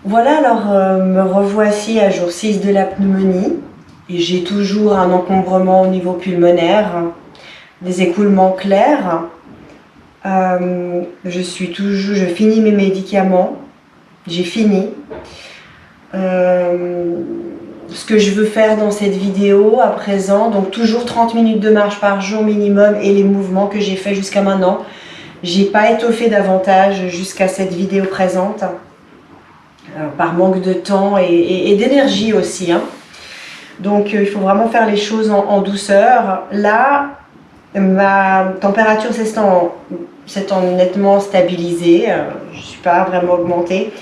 Voilà, alors me revoici à jour 6 de la pneumonie. Et j'ai toujours un encombrement au niveau pulmonaire, des écoulements clairs. Je finis mes médicaments. J'ai fini. Ce que je veux faire dans cette vidéo à présent, donc toujours 30 minutes de marche par jour minimum et les mouvements que j'ai fait jusqu'à maintenant. J'ai pas étoffé davantage jusqu'à cette vidéo présente, par manque de temps et d'énergie aussi, hein. Donc il faut vraiment faire les choses en douceur. Là, ma température s'étant nettement stabilisée, je ne suis pas vraiment augmentée.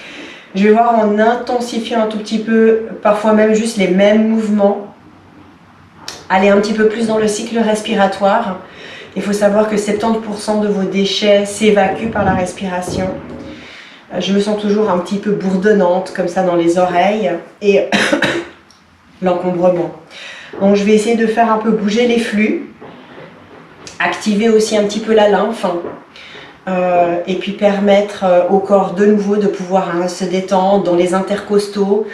Je vais voir en intensifiant un tout petit peu, parfois même juste les mêmes mouvements, aller un petit peu plus dans le cycle respiratoire. Il faut savoir que 70% de vos déchets s'évacuent par la respiration. Je me sens toujours un petit peu bourdonnante comme ça dans les oreilles et l'encombrement. Donc je vais essayer de faire un peu bouger les flux, activer aussi un petit peu la lymphe, et puis permettre au corps de nouveau de pouvoir se détendre dans les intercostaux,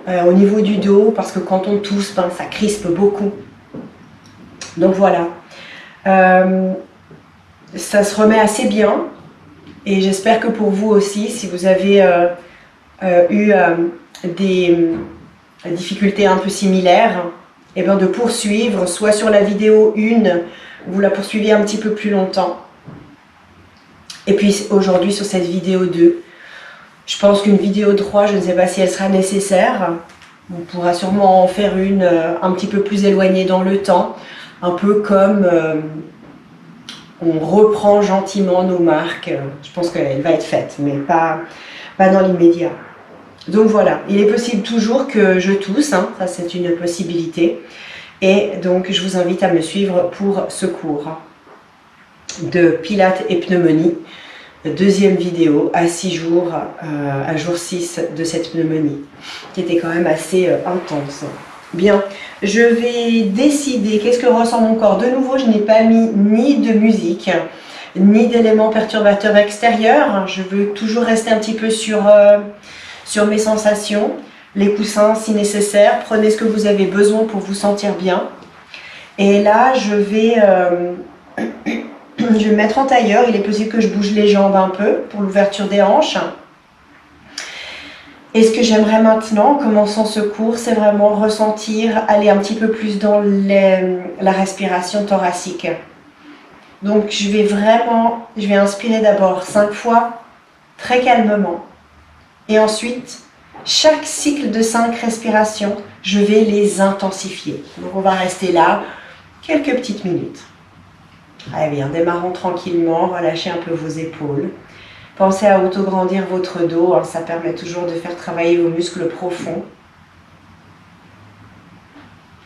au niveau du dos, parce que quand on tousse, ça crispe beaucoup. Donc voilà, ça se remet assez bien et j'espère que pour vous aussi, si vous avez eu des difficultés un peu similaires, et bien de poursuivre, soit sur la vidéo 1, vous la poursuivez un petit peu plus longtemps. Et puis aujourd'hui sur cette vidéo 2, je pense qu'une vidéo 3, je ne sais pas si elle sera nécessaire. On pourra sûrement en faire une un petit peu plus éloignée dans le temps, un peu comme on reprend gentiment nos marques. Je pense qu'elle va être faite, mais pas dans l'immédiat. Donc voilà, il est possible toujours que je tousse, hein, ça c'est une possibilité. Et donc je vous invite à me suivre pour ce cours de pilates et pneumonie. Deuxième vidéo à 6 jours, à jour 6 de cette pneumonie, qui était quand même assez intense. Bien, je vais décider qu'est-ce que ressent mon corps. De nouveau, je n'ai pas mis ni de musique, ni d'éléments perturbateurs extérieurs. Je veux toujours rester un petit peu sur mes sensations. Les coussins si nécessaire, prenez ce que vous avez besoin pour vous sentir bien. Et là, je vais me mettre en tailleur. Il est possible que je bouge les jambes un peu pour l'ouverture des hanches. Et ce que j'aimerais maintenant, en commençant ce cours, c'est vraiment ressentir, aller un petit peu plus dans la respiration thoracique. Donc je vais inspirer d'abord 5 fois, très calmement. Et ensuite, chaque cycle de 5 respirations, je vais les intensifier. Donc on va rester là quelques petites minutes. Très bien, démarrons tranquillement, relâchez un peu vos épaules. Pensez à autograndir votre dos, hein, ça permet toujours de faire travailler vos muscles profonds.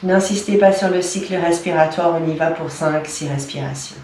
N'insistez pas sur le cycle respiratoire, on y va pour 5-6 respirations.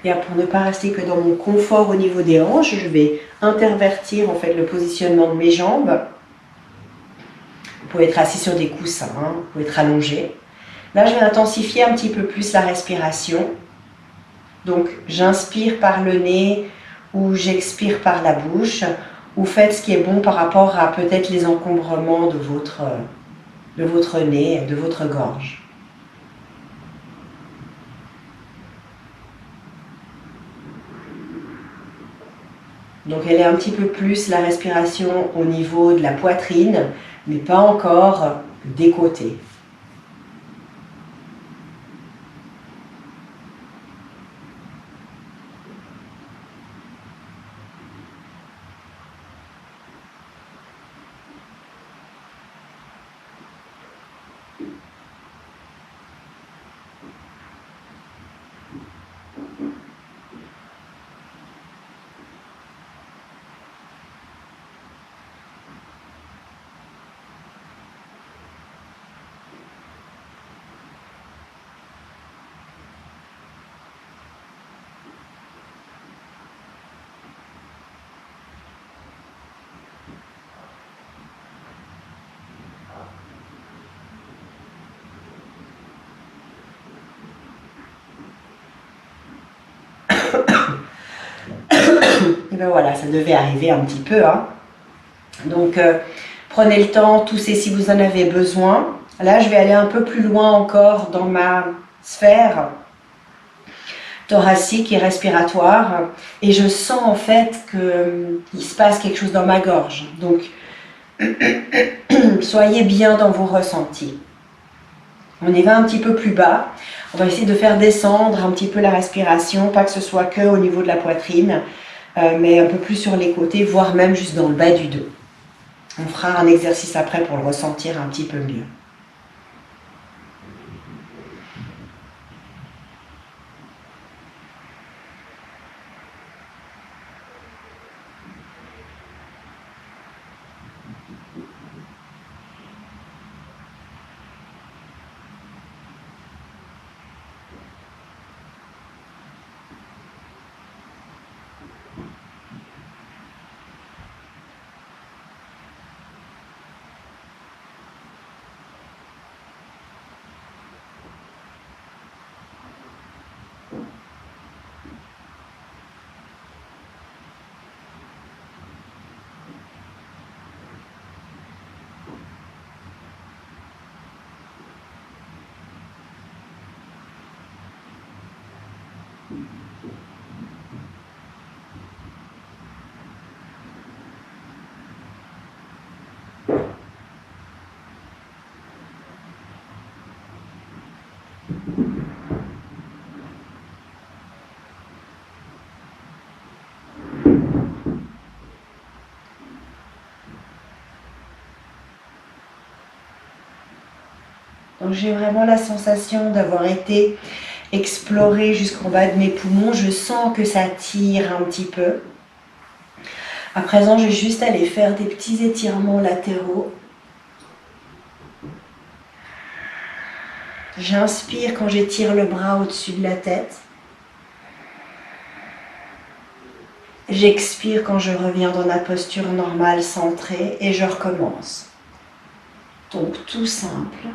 Et pour ne pas rester que dans mon confort au niveau des hanches, je vais intervertir en fait le positionnement de mes jambes. Vous pouvez être assis sur des coussins, hein, vous pouvez être allongé. Là, je vais intensifier un petit peu plus la respiration. Donc, j'inspire par le nez ou j'expire par la bouche. Ou faites ce qui est bon par rapport à peut-être les encombrements de votre nez, de votre gorge. Donc elle est un petit peu plus la respiration au niveau de la poitrine, mais pas encore des côtés. Et ben voilà, ça devait arriver un petit peu, hein. Donc, prenez le temps, toussez si vous en avez besoin. Là, je vais aller un peu plus loin encore dans ma sphère thoracique et respiratoire. Et je sens en fait qu'il se passe quelque chose dans ma gorge. Donc, soyez bien dans vos ressentis. On y va un petit peu plus bas. On va essayer de faire descendre un petit peu la respiration, pas que ce soit que au niveau de la poitrine, mais un peu plus sur les côtés, voire même juste dans le bas du dos. On fera un exercice après pour le ressentir un petit peu mieux. Donc j'ai vraiment la sensation d'avoir été explorée jusqu'en bas de mes poumons. Je sens que ça tire un petit peu. À présent, je vais juste aller faire des petits étirements latéraux. J'inspire quand j'étire le bras au-dessus de la tête. J'expire quand je reviens dans la posture normale, centrée, et je recommence. Donc tout simple.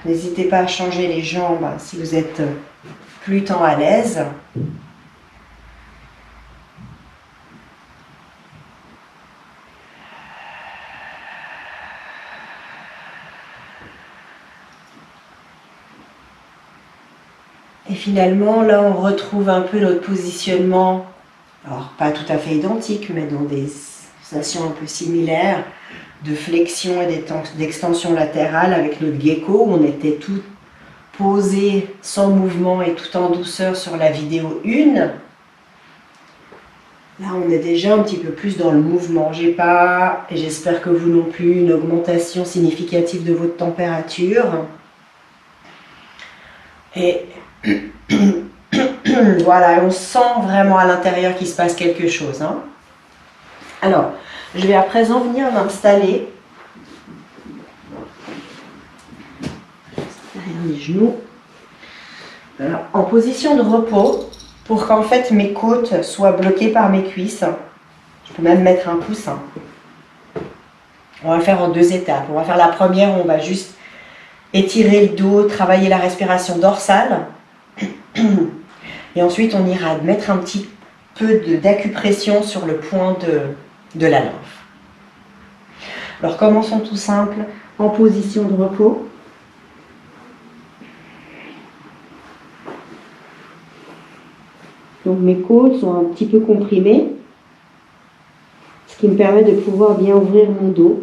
N'hésitez pas à changer les jambes si vous êtes plus tant à l'aise. Et finalement, là, on retrouve un peu notre positionnement, alors pas tout à fait identique, mais dans des sensations un peu similaires, de flexion et d'extension latérale avec notre gecko, où on était tout posé sans mouvement et tout en douceur sur la vidéo 1. Là, on est déjà un petit peu plus dans le mouvement. J'ai pas, et j'espère que vous non plus, une augmentation significative de votre température. Et voilà, on sent vraiment à l'intérieur qu'il se passe quelque chose, hein. Alors, je vais à présent venir m'installer derrière mes genoux, en position de repos, pour qu'en fait mes côtes soient bloquées par mes cuisses. Je peux même mettre un coussin. On va le faire en 2 étapes. On va faire la première où on va juste étirer le dos, travailler la respiration dorsale. Et ensuite, on ira mettre un petit peu d'acupression sur le point de la lymphe. Alors, commençons tout simple en position de repos. Donc, mes côtes sont un petit peu comprimées, ce qui me permet de pouvoir bien ouvrir mon dos.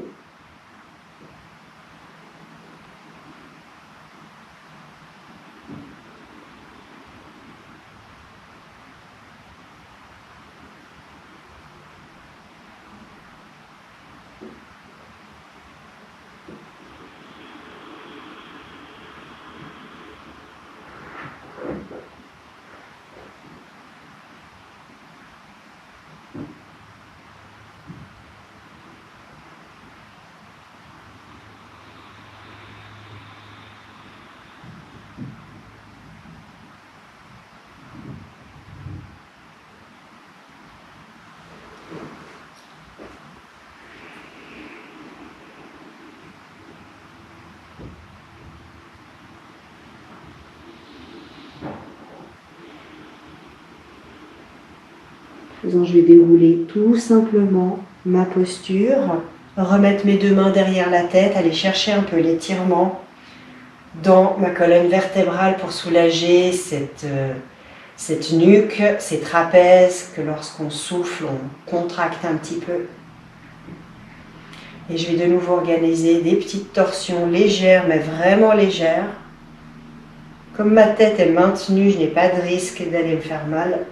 Donc, je vais dérouler tout simplement ma posture, remettre mes deux mains derrière la tête, aller chercher un peu l'étirement dans ma colonne vertébrale pour soulager cette nuque, ces trapèzes que lorsqu'on souffle, on contracte un petit peu. Et je vais de nouveau organiser des petites torsions légères, mais vraiment légères. Comme ma tête est maintenue, je n'ai pas de risque d'aller me faire mal.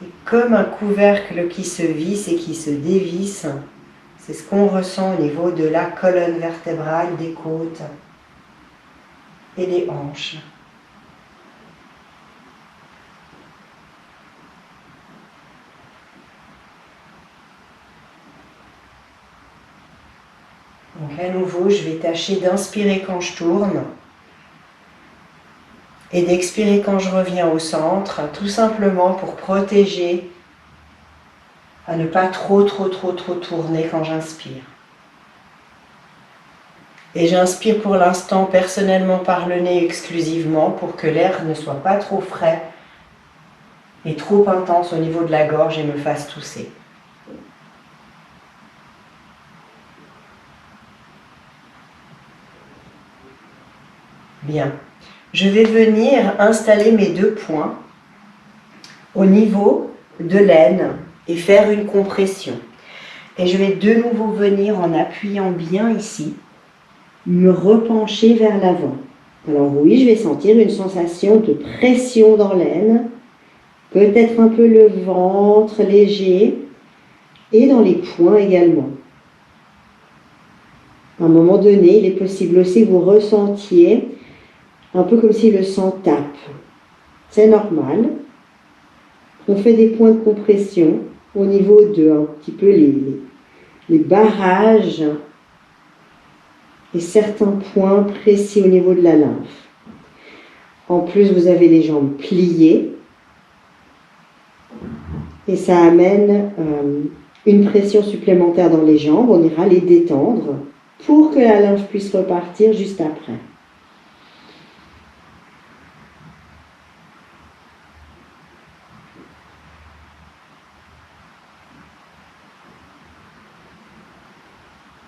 Et comme un couvercle qui se visse et qui se dévisse, c'est ce qu'on ressent au niveau de la colonne vertébrale, des côtes et des hanches. Donc à nouveau, je vais tâcher d'inspirer quand je tourne et d'expirer quand je reviens au centre, tout simplement pour protéger à ne pas trop tourner quand j'inspire. Et j'inspire pour l'instant personnellement par le nez exclusivement pour que l'air ne soit pas trop frais et trop intense au niveau de la gorge et me fasse tousser. Bien. Je vais venir installer mes deux poings au niveau de l'aine et faire une compression. Et je vais de nouveau venir en appuyant bien ici, me repencher vers l'avant. Alors oui, je vais sentir une sensation de pression dans l'aine, peut-être un peu le ventre léger et dans les poings également. À un moment donné, il est possible aussi que vous ressentiez un peu comme si le sang tape. C'est normal. On fait des points de compression au niveau de un petit peu les barrages et certains points précis au niveau de la lymphe. En plus, vous avez les jambes pliées et ça amène une pression supplémentaire dans les jambes. On ira les détendre pour que la lymphe puisse repartir juste après.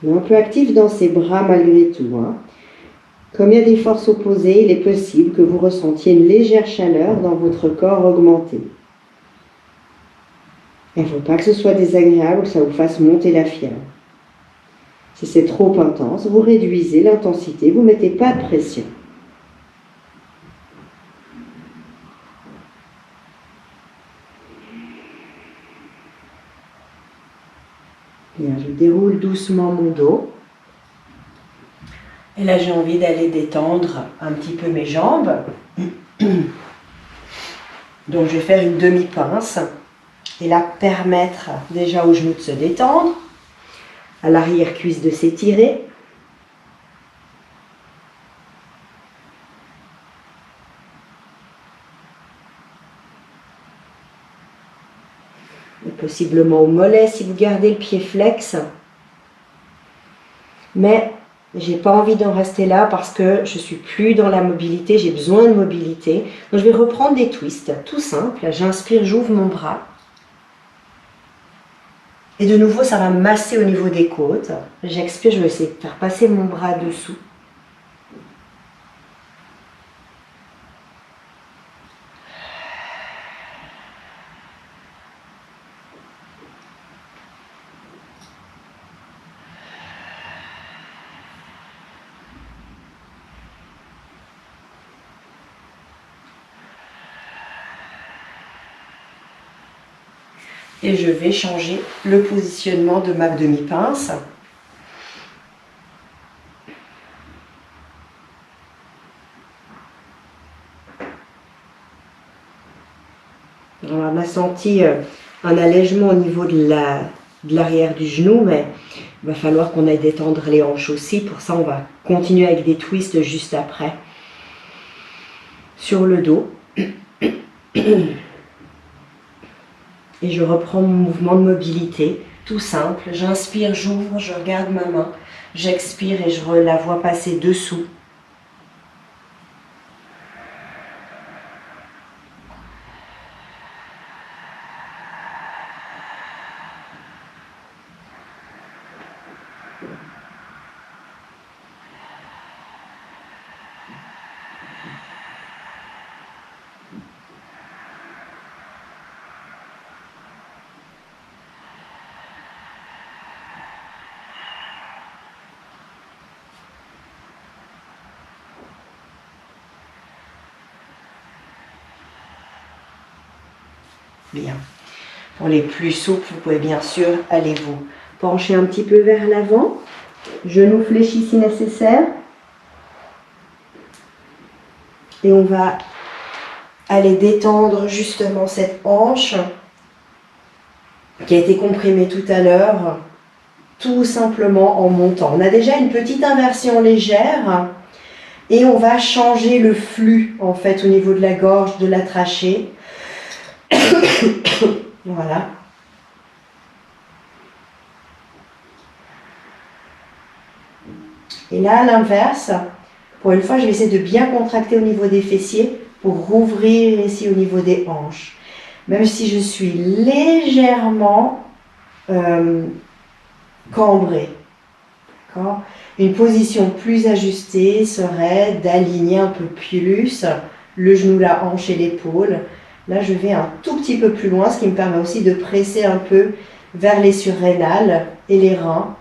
Un peu actif dans ses bras malgré tout. Comme il y a des forces opposées, il est possible que vous ressentiez une légère chaleur dans votre corps augmenté. Il ne faut pas que ce soit désagréable ou que ça vous fasse monter la fièvre. Si c'est trop intense, vous réduisez l'intensité, vous ne mettez pas de pression. Bien, je déroule doucement mon dos. Et là, j'ai envie d'aller détendre un petit peu mes jambes. Donc, je vais faire une demi-pince. Et là, permettre déjà aux genoux de se détendre, à l'arrière-cuisse de s'étirer. Et possiblement au mollet si vous gardez le pied flex. Mais j'ai pas envie d'en rester là parce que je suis plus dans la mobilité, j'ai besoin de mobilité. Donc je vais reprendre des twists, tout simple. J'inspire, j'ouvre mon bras. Et de nouveau, ça va me masser au niveau des côtes. J'expire, je vais essayer de faire passer mon bras dessous. Et je vais changer le positionnement de ma demi-pince. On a senti un allègement au niveau de l'arrière du genou, mais il va falloir qu'on aille détendre les hanches aussi. Pour ça, on va continuer avec des twists juste après. Sur le dos. Et je reprends mon mouvement de mobilité, tout simple. J'inspire, j'ouvre, je regarde ma main. J'expire et je la vois passer dessous. Bien. Pour les plus souples, vous pouvez bien sûr aller vous pencher un petit peu vers l'avant. Genoux fléchis si nécessaire. Et on va aller détendre justement cette hanche qui a été comprimée tout à l'heure, tout simplement en montant. On a déjà une petite inversion légère et on va changer le flux en fait au niveau de la gorge, de la trachée. Voilà. Et là, à l'inverse, pour une fois, je vais essayer de bien contracter au niveau des fessiers pour rouvrir ici au niveau des hanches. Même si je suis légèrement cambrée. Une position plus ajustée serait d'aligner un peu plus le genou, la hanche et l'épaule. Là, je vais un tout petit peu plus loin, ce qui me permet aussi de presser un peu vers les surrénales et les reins.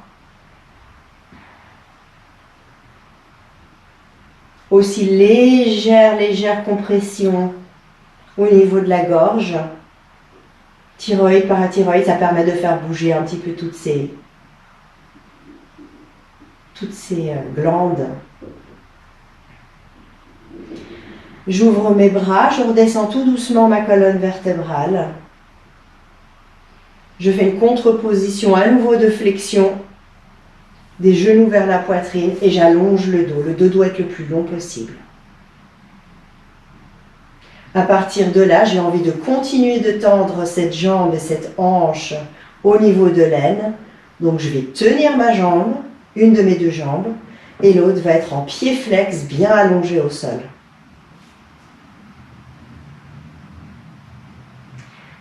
Aussi légère compression au niveau de la gorge. Thyroïde, parathyroïde, ça permet de faire bouger un petit peu toutes ces glandes. J'ouvre mes bras, je redescends tout doucement ma colonne vertébrale. Je fais une contreposition à nouveau de flexion des genoux vers la poitrine et j'allonge le dos. Le dos doit être le plus long possible. À partir de là, j'ai envie de continuer de tendre cette jambe et cette hanche au niveau de l'aine. Donc je vais tenir ma jambe, une de mes deux jambes, et l'autre va être en pied flex, bien allongé au sol.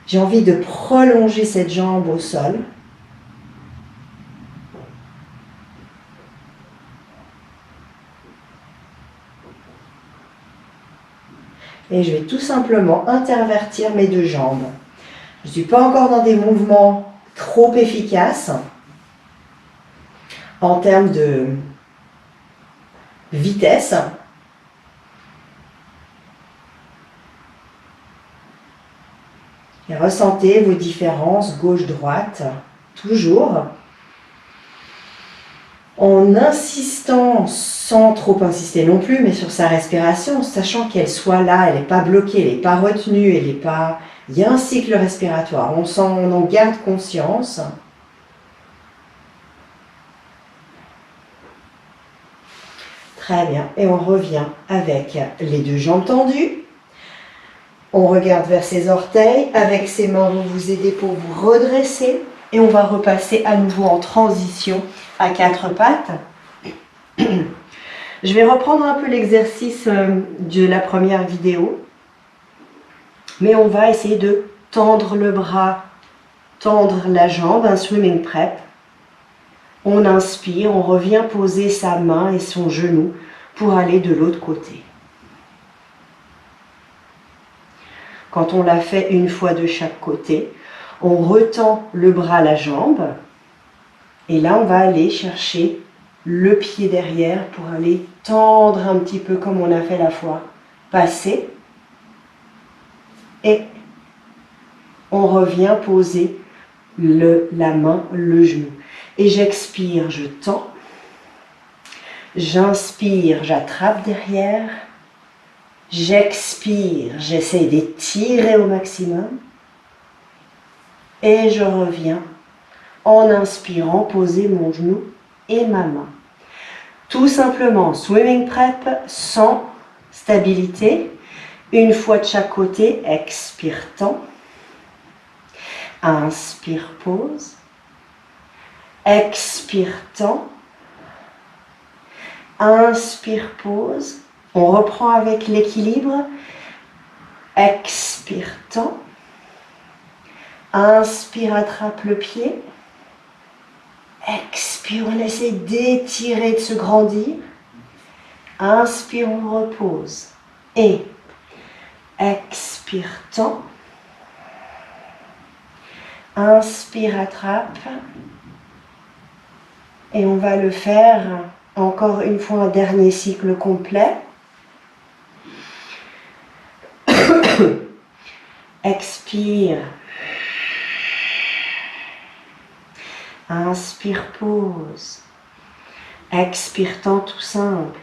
J'ai envie de prolonger cette jambe au sol. Et je vais tout simplement intervertir mes deux jambes. Je ne suis pas encore dans des mouvements trop efficaces en termes de vitesse. Et ressentez vos différences gauche-droite, toujours en insistant, sans trop insister non plus, mais sur sa respiration, sachant qu'elle soit là, elle n'est pas bloquée, elle n'est pas retenue, elle n'est pas... Il y a un cycle respiratoire, on en garde conscience. Très bien, et on revient avec les deux jambes tendues. On regarde vers ses orteils, avec ses mains, vous vous aidez pour vous redresser. Et on va repasser à nouveau en transition à quatre pattes. Je vais reprendre un peu l'exercice de la première vidéo. Mais on va essayer de tendre le bras, tendre la jambe, un swimming prep. On inspire, on revient poser sa main et son genou pour aller de l'autre côté. Quand on l'a fait une fois de chaque côté, on retend le bras, la jambe. Et là, on va aller chercher le pied derrière pour aller tendre un petit peu comme on a fait la fois passée. Et on revient poser la main, le genou. Et j'expire, je tends. J'inspire, j'attrape derrière. J'expire, j'essaie d'étirer au maximum. Et je reviens en inspirant, poser mon genou et ma main. Tout simplement, swimming prep sans stabilité. Une fois de chaque côté, expire, tend. Inspire, pose. Expire, tend. Inspire, pose. On reprend avec l'équilibre. Expire, tend. Inspire, attrape le pied. Expire, on essaie d'étirer, de se grandir. Inspire, on repose. Et expire, tend. Inspire, attrape. Et on va le faire encore une fois, un dernier cycle complet. Expire, Inspire, pause. Expire, temps tout simple.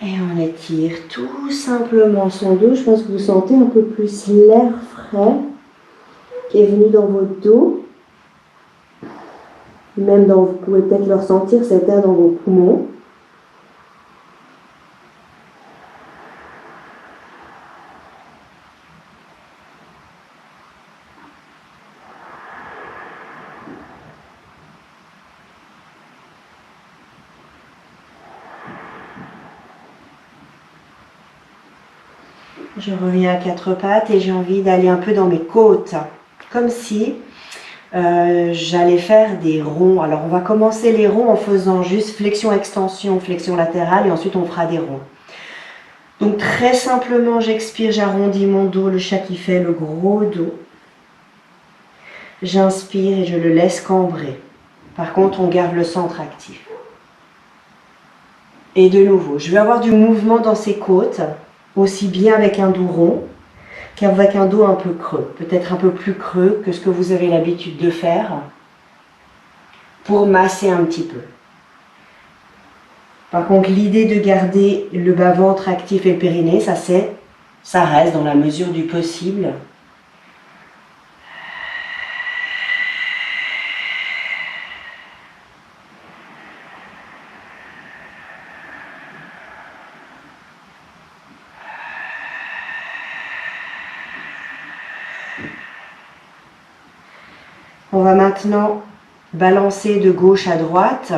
Et on étire tout simplement son dos. Je pense que vous sentez un peu plus l'air frais qui est venu dans votre dos. Même vous pouvez peut-être le ressentir, cet air dans vos poumons. Je reviens à quatre pattes et j'ai envie d'aller un peu dans mes côtes, comme si j'allais faire des ronds. Alors on va commencer les ronds en faisant juste flexion-extension, flexion latérale et ensuite on fera des ronds. Donc très simplement j'expire, j'arrondis mon dos, le chat qui fait le gros dos. J'inspire et je le laisse cambrer. Par contre on garde le centre actif. Et de nouveau, je vais avoir du mouvement dans ces côtes, aussi bien avec un dos rond qu'avec un dos un peu creux, peut-être un peu plus creux que ce que vous avez l'habitude de faire, pour masser un petit peu. Par contre, l'idée de garder le bas-ventre actif et le périnée, ça reste dans la mesure du possible. On va maintenant balancer de gauche à droite,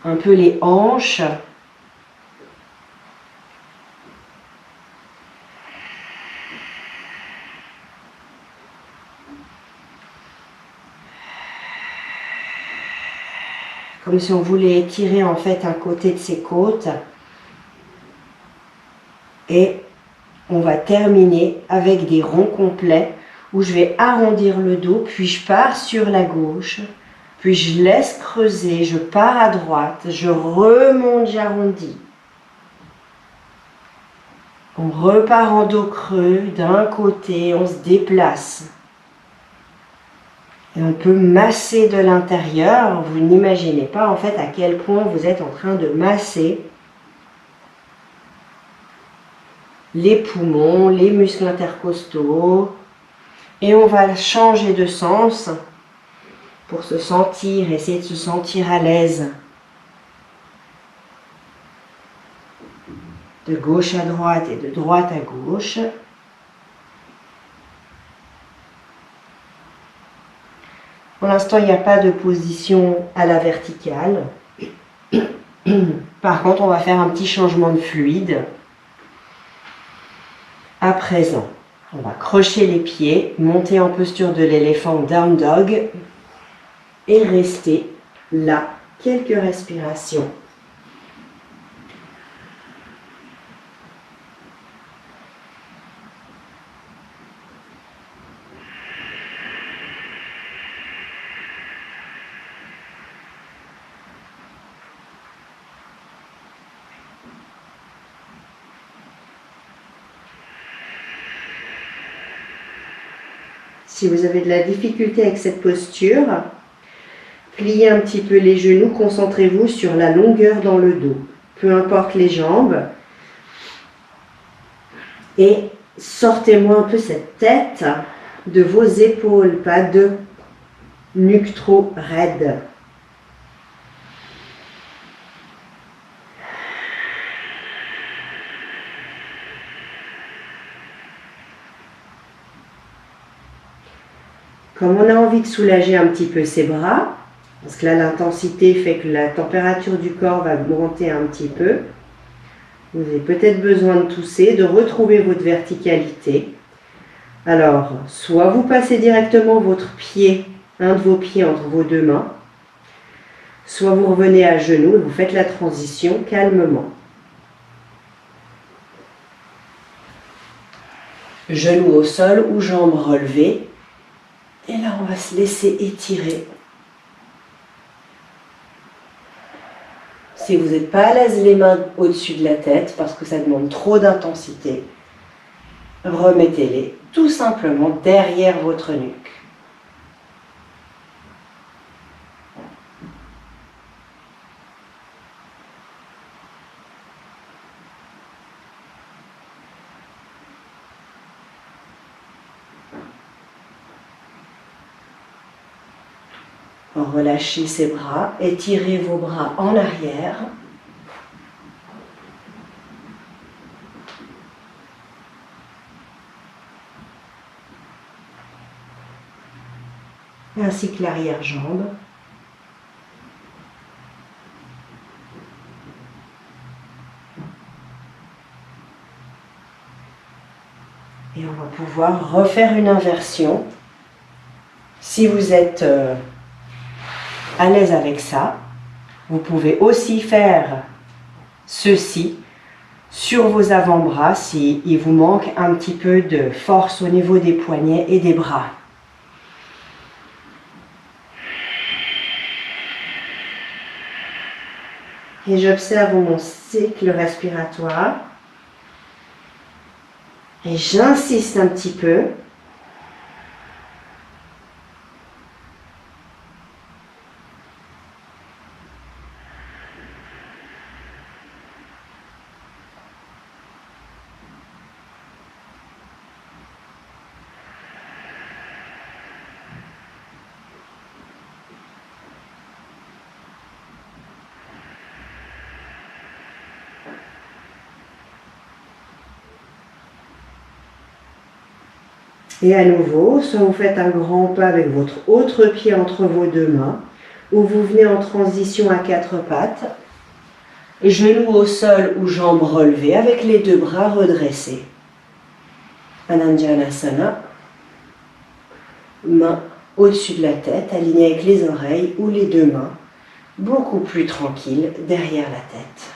un peu les hanches. Comme si on voulait étirer en fait un côté de ses côtes. Et on va terminer avec des ronds complets où je vais arrondir le dos, puis je pars sur la gauche, puis je laisse creuser, je pars à droite, je remonte, j'arrondis. On repart en dos creux d'un côté, on se déplace. Et on peut masser de l'intérieur. Vous n'imaginez pas en fait à quel point vous êtes en train de masser les poumons, les muscles intercostaux. Et on va changer de sens pour se sentir, essayer de se sentir à l'aise. De gauche à droite et de droite à gauche. Pour l'instant, il n'y a pas de position à la verticale. Par contre, on va faire un petit changement de fluide. À présent, on va crocher les pieds, monter en posture de l'éléphant down dog et rester là quelques respirations. Si vous avez de la difficulté avec cette posture, pliez un petit peu les genoux, concentrez-vous sur la longueur dans le dos. Peu importe les jambes. Et sortez-moi un peu cette tête de vos épaules, pas de nuque trop raide. Comme on a envie de soulager un petit peu ses bras, Parce que là, l'intensité fait que la température du corps va monter un petit peu. Vous avez peut-être besoin de tousser, de retrouver votre verticalité. Alors, soit vous passez directement votre pied, un de vos pieds entre vos deux mains, soit vous revenez à genoux et vous faites la transition calmement. Genoux au sol ou jambes relevées. Et là, on va se laisser étirer. Si vous n'êtes pas à l'aise, les mains au-dessus de la tête, parce que ça demande trop d'intensité, remettez-les tout simplement derrière votre nuque. Relâchez ses bras, étirez vos bras en arrière. Ainsi que l'arrière-jambe. Et on va pouvoir refaire une inversion. Si vous êtes à l'aise avec ça, vous pouvez aussi faire ceci sur vos avant-bras s'il vous manque un petit peu de force au niveau des poignets et des bras. Et j'observe mon cycle respiratoire. Et j'insiste un petit peu. Et à nouveau, soit vous faites un grand pas avec votre autre pied entre vos deux mains, ou vous venez en transition à quatre pattes, genoux au sol ou jambes relevées avec les deux bras redressés. Ananjanasana, main au-dessus de la tête, alignée avec les oreilles ou les deux mains, beaucoup plus tranquille derrière la tête.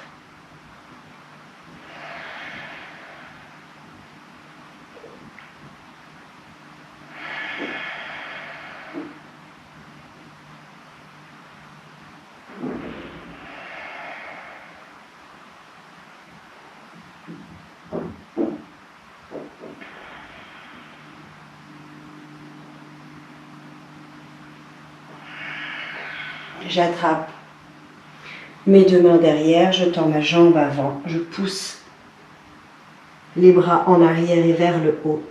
J'attrape mes deux mains derrière, je tends ma jambe avant, je pousse les bras en arrière et vers le haut.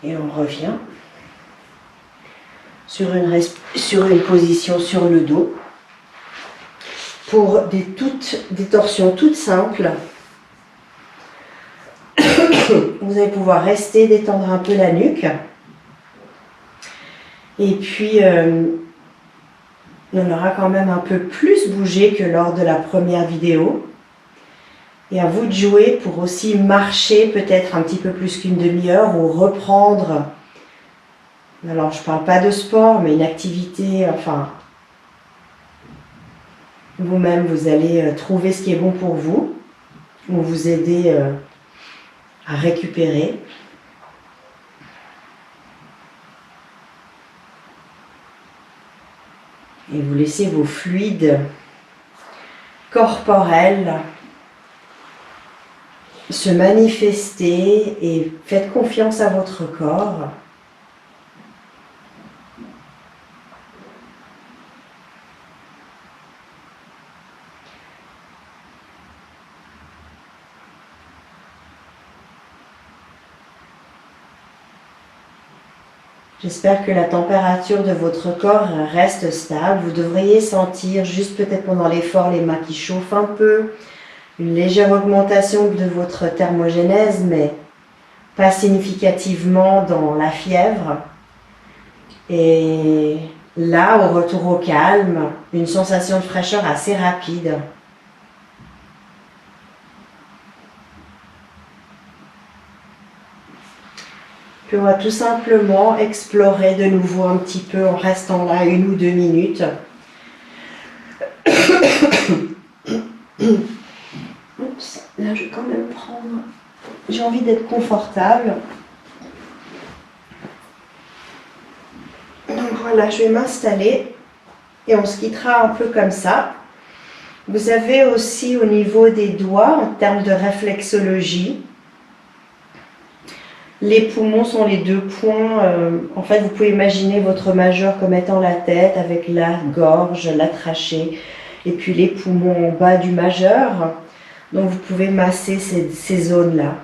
Et on revient sur une position sur le dos pour des torsions toutes simples. Vous allez pouvoir rester, détendre un peu la nuque. Et puis, on aura quand même un peu plus bougé que lors de la première vidéo. Et à vous de jouer pour aussi marcher peut-être un petit peu plus qu'une demi-heure ou reprendre. Alors, je ne parle pas de sport, mais une activité, enfin, vous-même, vous allez trouver ce qui est bon pour vous, ou vous aider à récupérer. Et vous laissez vos fluides corporels se manifester et faites confiance à votre corps. J'espère que la température de votre corps reste stable. Vous devriez sentir, juste peut-être pendant l'effort, les mains qui chauffent un peu, une légère augmentation de votre thermogénèse, mais pas significativement dans la fièvre. Et là, au retour au calme, une sensation de fraîcheur assez rapide. Puis on va tout simplement explorer de nouveau un petit peu en restant là 1 ou 2 minutes. Oups, là je vais quand même prendre... J'ai envie d'être confortable. Donc voilà, je vais m'installer et on se quittera un peu comme ça. Vous avez aussi au niveau des doigts, en termes de réflexologie, les poumons sont les 2 points. En fait, vous pouvez imaginer votre majeur comme étant la tête avec la gorge, la trachée et puis les poumons en bas du majeur. Donc vous pouvez masser ces zones-là.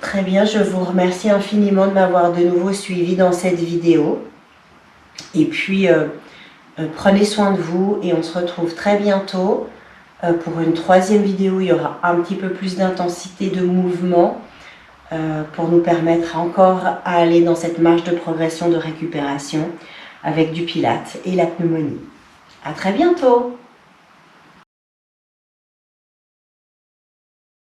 Très bien, je vous remercie infiniment de m'avoir de nouveau suivi dans cette vidéo. Et puis, prenez soin de vous et on se retrouve très bientôt pour une 3e vidéo. Il y aura un petit peu plus d'intensité de mouvement pour nous permettre encore à aller dans cette marche de progression de récupération avec du Pilates et la pneumonie. À très bientôt!